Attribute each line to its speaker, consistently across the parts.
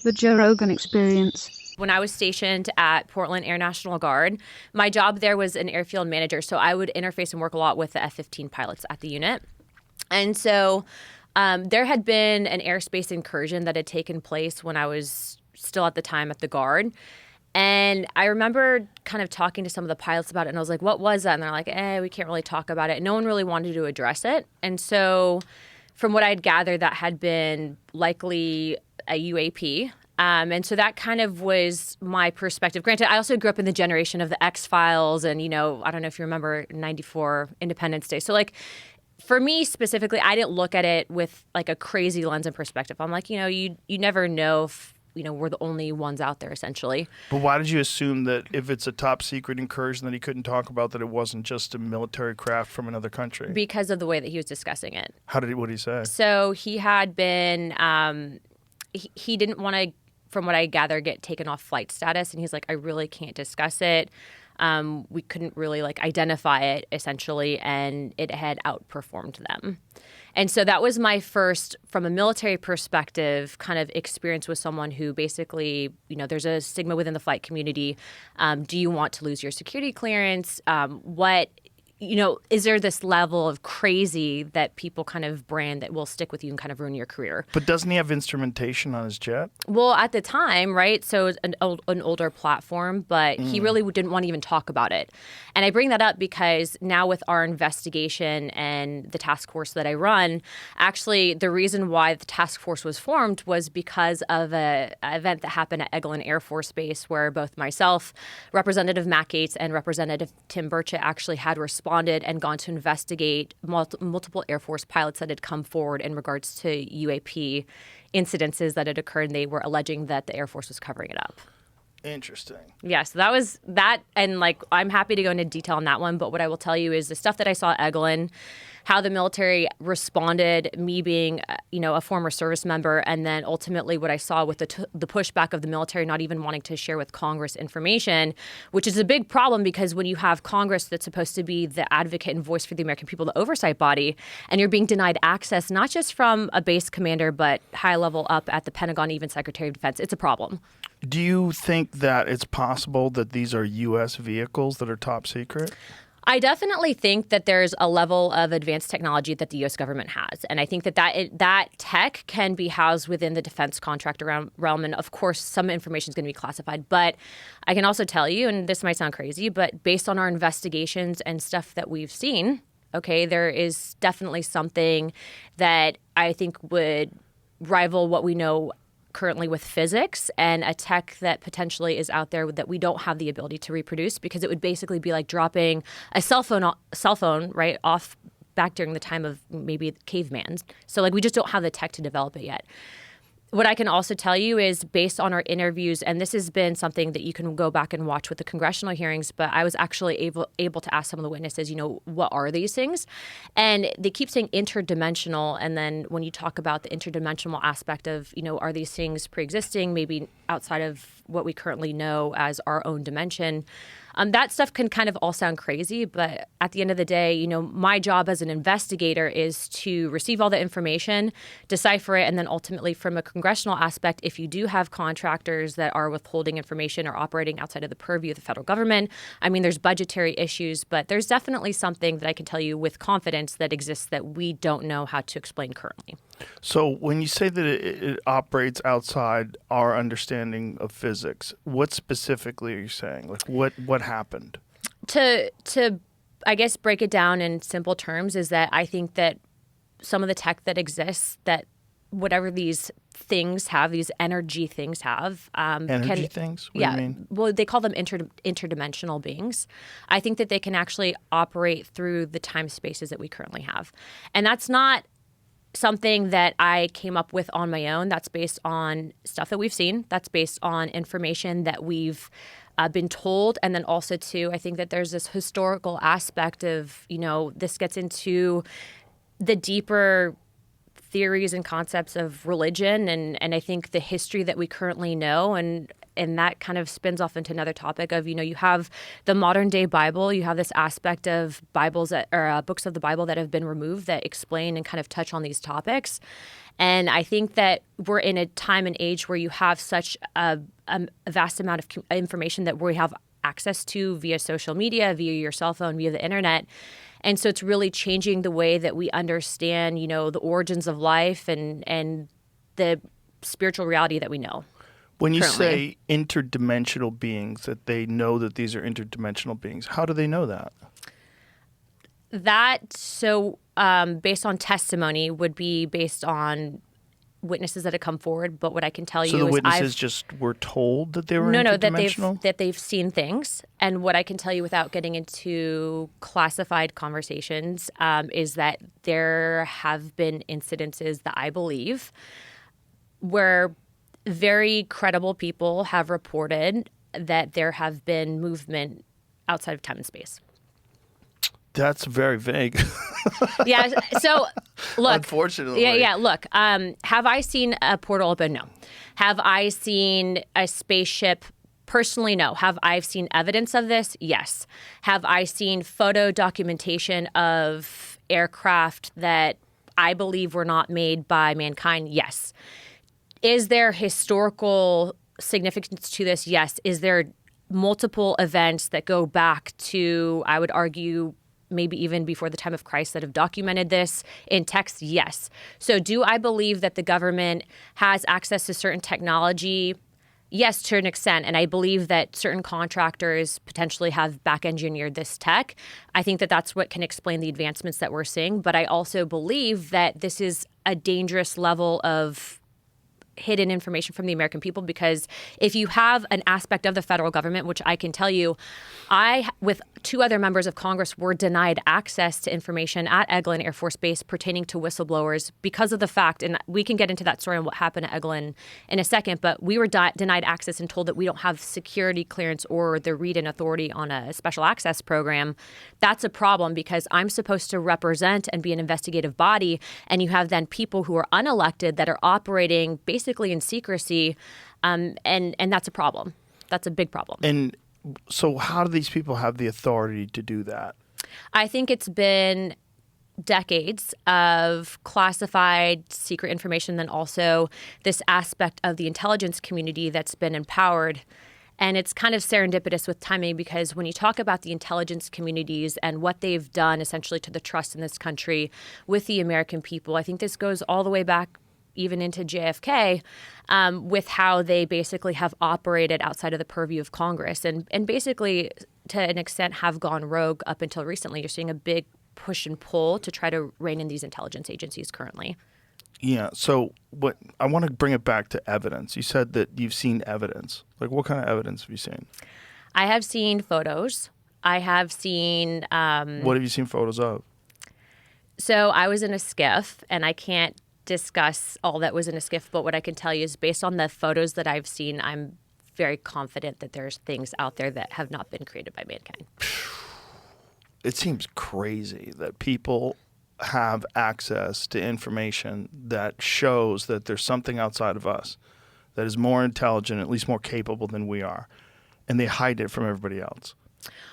Speaker 1: The Joe Rogan Experience.
Speaker 2: When I was stationed at Portland Air National Guard, my job there was an airfield manager. So I would interface and work a lot with the F-15 pilots at the unit. And so there had been an airspace incursion that had taken place when I was still at the time at the Guard. And I remember kind of talking to some of the pilots about it. And I was like, what was that? And they're like, we can't really talk about it. No one really wanted to address it. And so from what I'd gathered, that had been likely a UAP. And so that kind of was my perspective. Granted, I also grew up in the generation of the X-Files and, I don't know if you remember 94 Independence Day. So like for me specifically, I didn't look at it with like a crazy lens and perspective. I'm like, you never know if, we're the only ones out there essentially.
Speaker 3: But why did you assume that if it's a top secret incursion that he couldn't talk about, that it wasn't just a military craft from another country?
Speaker 2: Because of the way that he was discussing it.
Speaker 3: What did he say?
Speaker 2: So he had been, he didn't want to, from what I gather, get taken off flight status. And he's like, I really can't discuss it. We couldn't really identify it essentially, and it had outperformed them. And so that was my first, from a military perspective, kind of experience with someone who basically, there's a stigma within the flight community. Do you want to lose your security clearance? Is there this level of crazy that people kind of brand that will stick with you and kind of ruin your career?
Speaker 3: But doesn't he have instrumentation on his jet?
Speaker 2: Well, at the time, right? So it's an older platform, but he really didn't want to even talk about it. And I bring that up because now with our investigation and the task force that I run, actually the reason why the task force was formed was because of an event that happened at Eglin Air Force Base where both myself, Representative Matt Gaetz, and Representative Tim Burchett actually had responded and gone to investigate multiple Air Force pilots that had come forward in regards to UAP incidences that had occurred. And they were alleging that the Air Force was covering it up.
Speaker 3: Interesting.
Speaker 2: Yeah, so that was that. And I'm happy to go into detail on that one. But what I will tell you is the stuff that I saw at Eglin, how the military responded, me being, a former service member, and then ultimately what I saw with the pushback of the military not even wanting to share with Congress information, which is a big problem because when you have Congress that's supposed to be the advocate and voice for the American people, the oversight body, and you're being denied access, not just from a base commander, but high level up at the Pentagon, even Secretary of Defense, it's a problem.
Speaker 3: Do you think that it's possible that these are U.S. vehicles that are top secret?
Speaker 2: I definitely think that there's a level of advanced technology that the U.S. government has. And I think that tech can be housed within the defense contract realm. And of course, some information is going to be classified. But I can also tell you, and this might sound crazy, but based on our investigations and stuff that we've seen, okay, there is definitely something that I think would rival what we know currently with physics, and a tech that potentially is out there that we don't have the ability to reproduce, because it would basically be like dropping a cell phone right off back during the time of maybe caveman. So we just don't have the tech to develop it yet. What I can also tell you is based on our interviews, and this has been something that you can go back and watch with the congressional hearings, but I was actually able to ask some of the witnesses, what are these things? And they keep saying interdimensional. And then when you talk about the interdimensional aspect of, are these things pre-existing, maybe outside of what we currently know as our own dimension? That stuff can kind of all sound crazy, but at the end of the day, my job as an investigator is to receive all the information, decipher it, and then ultimately from a congressional aspect, if you do have contractors that are withholding information or operating outside of the purview of the federal government, there's budgetary issues, but there's definitely something that I can tell you with confidence that exists that we don't know how to explain currently.
Speaker 3: So when you say that it operates outside our understanding of physics, what specifically are you saying? What happened?
Speaker 2: To I guess break it down in simple terms is that I think that some of the tech that exists, that whatever these things have, these energy things have.
Speaker 3: Energy things? What do you mean?
Speaker 2: Well, they call them interdimensional beings. I think that they can actually operate through the time spaces that we currently have. And that's not something that I came up with on my own. That's based on stuff that we've seen. That's based on information that we've been told. And then also, too, I think that there's this historical aspect of, this gets into the deeper theories and concepts of religion. And I think the history that we currently know, and that kind of spins off into another topic of, you have the modern day Bible. You have this aspect of Bibles or books of the Bible that have been removed that explain and kind of touch on these topics. And I think that we're in a time and age where you have such a vast amount of information that we have access to via social media, via your cell phone, via the internet. And so it's really changing the way that we understand, the origins of life and the spiritual reality that we know.
Speaker 3: When you
Speaker 2: currently.
Speaker 3: say interdimensional beings, that they know that these are interdimensional beings, how do they know that?
Speaker 2: Based on testimony would be based on witnesses that have come forward. But what I can tell you
Speaker 3: So the
Speaker 2: is
Speaker 3: witnesses just were told that they were
Speaker 2: No,
Speaker 3: interdimensional?
Speaker 2: that they've seen things. And what I can tell you without getting into classified conversations is that there have been incidences that I believe where very credible people have reported that there have been movement outside of time and space.
Speaker 3: That's very vague.
Speaker 2: Yeah. So, look.
Speaker 3: Unfortunately.
Speaker 2: Yeah. Look, have I seen a portal open? No. Have I seen a spaceship? Personally, no. Have I seen evidence of this? Yes. Have I seen photo documentation of aircraft that I believe were not made by mankind? Yes. Is there historical significance to this? Yes. Is there multiple events that go back to, I would argue, maybe even before the time of Christ that have documented this in text? Yes. So do I believe that the government has access to certain technology? Yes, to an extent. And I believe that certain contractors potentially have back engineered this tech. I think that that's what can explain the advancements that we're seeing. But I also believe that this is a dangerous level of hidden information from the American people, because if you have an aspect of the federal government, which I can tell you, I, with two other members of Congress, were denied access to information at Eglin Air Force Base pertaining to whistleblowers because of the fact, and we can get into that story and what happened at Eglin in a second, but we were denied access and told that we don't have security clearance or the read-in authority on a special access program. That's a problem, because I'm supposed to represent and be an investigative body, and you have then people who are unelected that are operating basically in secrecy, and that's a problem. That's a big problem.
Speaker 3: And so how do these people have the authority to do that?
Speaker 2: I think it's been decades of classified secret information, then also this aspect of the intelligence community that's been empowered. And it's kind of serendipitous with timing, because when you talk about the intelligence communities and what they've done essentially to the trust in this country with the American people, I think this goes all the way back even into JFK, with how they basically have operated outside of the purview of Congress and basically, to an extent, have gone rogue up until recently. You're seeing a big push and pull to try to rein in these intelligence agencies currently.
Speaker 3: Yeah. So what I want to bring it back to evidence. You said that you've seen evidence. Like, what kind of evidence have you seen?
Speaker 2: I have seen photos. I have seen...
Speaker 3: what have you seen photos of?
Speaker 2: So I was in a skiff, and I can't discuss all that was in a skiff, but what I can tell you is based on the photos that I've seen, I'm very confident that there's things out there that have not been created by mankind.
Speaker 3: It seems crazy that people have access to information that shows that there's something outside of us that is more intelligent, at least more capable than we are, and they hide it from everybody else.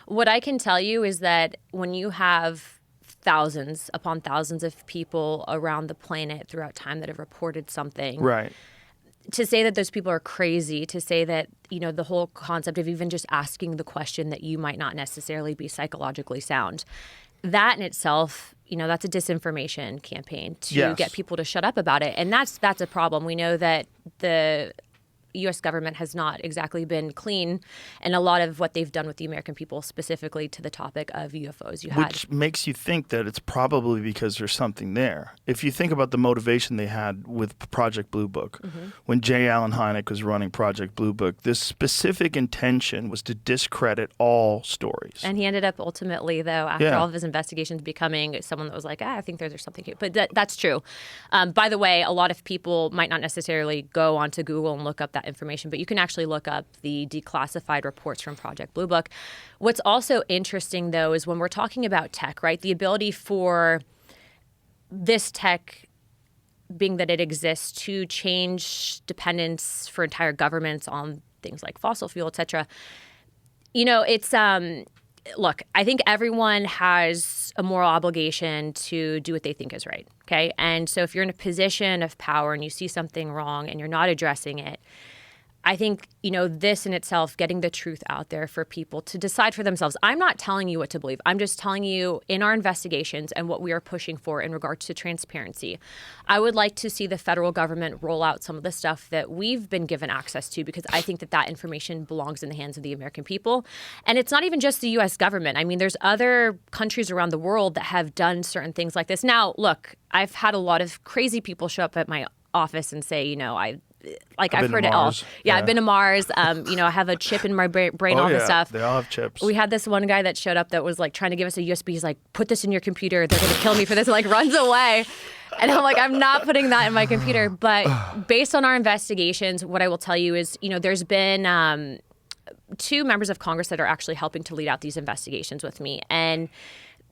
Speaker 2: What I can tell you is that when you have thousands upon thousands of people around the planet throughout time that have reported something.
Speaker 3: Right.
Speaker 2: To say that those people are crazy, to say that, the whole concept of even just asking the question that you might not necessarily be psychologically sound, that in itself, that's a disinformation campaign to get people to shut up about it. And that's a problem. We know that the U.S. government has not exactly been clean, and a lot of what they've done with the American people, specifically to the topic of UFOs.
Speaker 3: Which makes you think that it's probably because there's something there. If you think about the motivation they had with Project Blue Book, when J. Allen Hynek was running Project Blue Book, this specific intention was to discredit all stories.
Speaker 2: And he ended up ultimately, though, after all of his investigations, becoming someone that was like, I think there's something here. But that's true. By the way, a lot of people might not necessarily go onto Google and look up that information, but you can actually look up the declassified reports from Project Blue Book. What's also interesting, though, is when we're talking about tech, right, the ability for this tech, being that it exists, to change dependence for entire governments on things like fossil fuel, et cetera, it's look, I think everyone has a moral obligation to do what they think is right. Okay. And so if you're in a position of power and you see something wrong and you're not addressing it, I think, this in itself, getting the truth out there for people to decide for themselves. I'm not telling you what to believe. I'm just telling you in our investigations and what we are pushing for in regards to transparency. I would like to see the federal government roll out some of the stuff that we've been given access to, because I think that information belongs in the hands of the American people. And it's not even just the U.S. government. I mean, there's other countries around the world that have done certain things like this. Now, look, I've had a lot of crazy people show up at my office and say, I've heard it all. Yeah, I've been to Mars. I have a chip in my brain, all this stuff.
Speaker 3: They all have chips.
Speaker 2: We had this one guy that showed up that was like trying to give us a USB. He's like, put this in your computer. They're going to kill me for this. And like runs away. And I'm like, I'm not putting that in my computer. But based on our investigations, what I will tell you is, there's been 2 members of Congress that are actually helping to lead out these investigations with me. And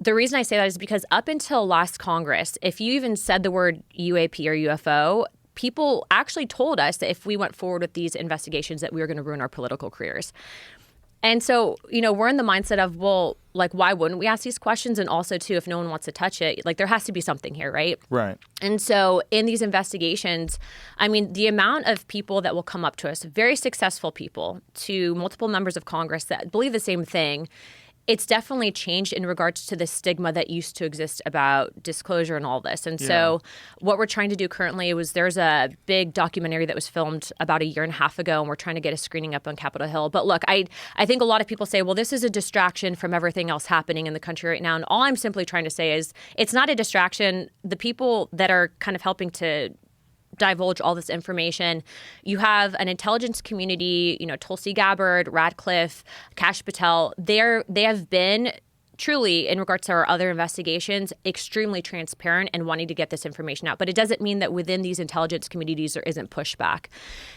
Speaker 2: the reason I say that is because up until last Congress, if you even said the word UAP or UFO, people actually told us that if we went forward with these investigations that we were going to ruin our political careers. And so, we're in the mindset of, well, like, why wouldn't we ask these questions? And also, too, if no one wants to touch it, like, there has to be something here, right?
Speaker 3: Right.
Speaker 2: And so in these investigations, I mean, the amount of people that will come up to us, very successful people, to multiple members of Congress that believe the same thing, it's definitely changed in regards to the stigma that used to exist about disclosure and all this. And so what we're trying to do currently there's a big documentary that was filmed about a year and a half ago, and we're trying to get a screening up on Capitol Hill. But look, I think a lot of people say, well, this is a distraction from everything else happening in the country right now. And all I'm simply trying to say is it's not a distraction. The people that are kind of helping to divulge all this information. You have an intelligence community, Tulsi Gabbard, Radcliffe, Kash Patel. They have been truly, in regards to our other investigations, extremely transparent and wanting to get this information out. But it doesn't mean that within these intelligence communities there isn't pushback.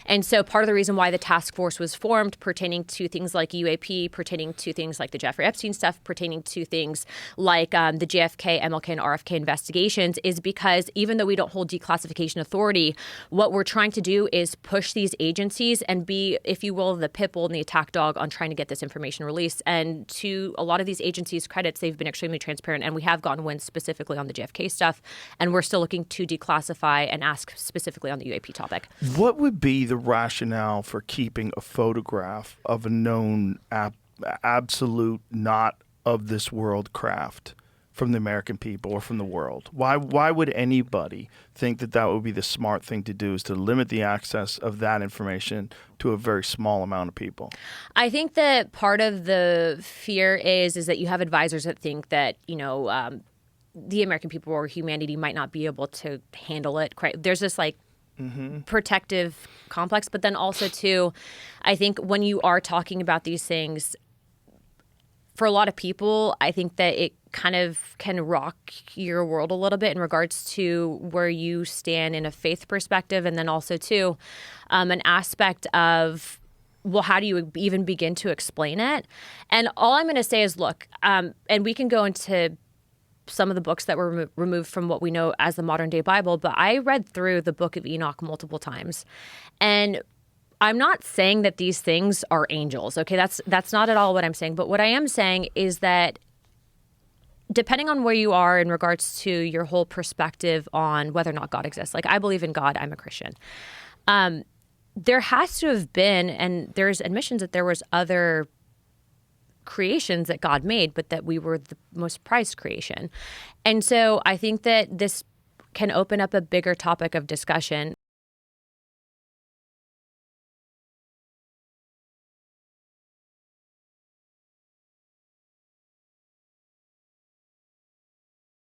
Speaker 2: And so part of the reason why the task force was formed pertaining to things like UAP, pertaining to things like the Jeffrey Epstein stuff, pertaining to things like the JFK, MLK, and RFK investigations is because even though we don't hold declassification authority, what we're trying to do is push these agencies and be, if you will, the pit bull and the attack dog on trying to get this information released. And to a lot of these agencies' credits, they've been extremely transparent, and we have gotten wins specifically on the JFK stuff, and we're still looking to declassify and ask specifically on the UAP topic.
Speaker 3: What would be the rationale for keeping a photograph of a known absolute not of this world craft from the American people or from the world? Why would anybody think that would be the smart thing to do, is to limit the access of that information to a very small amount of people?
Speaker 2: I think that part of the fear is that you have advisors that think that, the American people or humanity might not be able to handle it. There's this protective complex. But then also, too, I think when you are talking about these things, for a lot of people, I think that it kind of can rock your world a little bit in regards to where you stand in a faith perspective. And then also, too, an aspect of, well, how do you even begin to explain it? And all I'm going to say is, look, and we can go into some of the books that were removed from what we know as the modern day Bible, but I read through the book of Enoch multiple times. And I'm not saying that these things are angels. Okay, that's not at all what I'm saying. But what I am saying is that depending on where you are in regards to your whole perspective on whether or not God exists, like I believe in God, I'm a Christian. There has to have been, and there's admissions that there was other creations that God made, but that we were the most prized creation. And so I think that this can open up a bigger topic of discussion.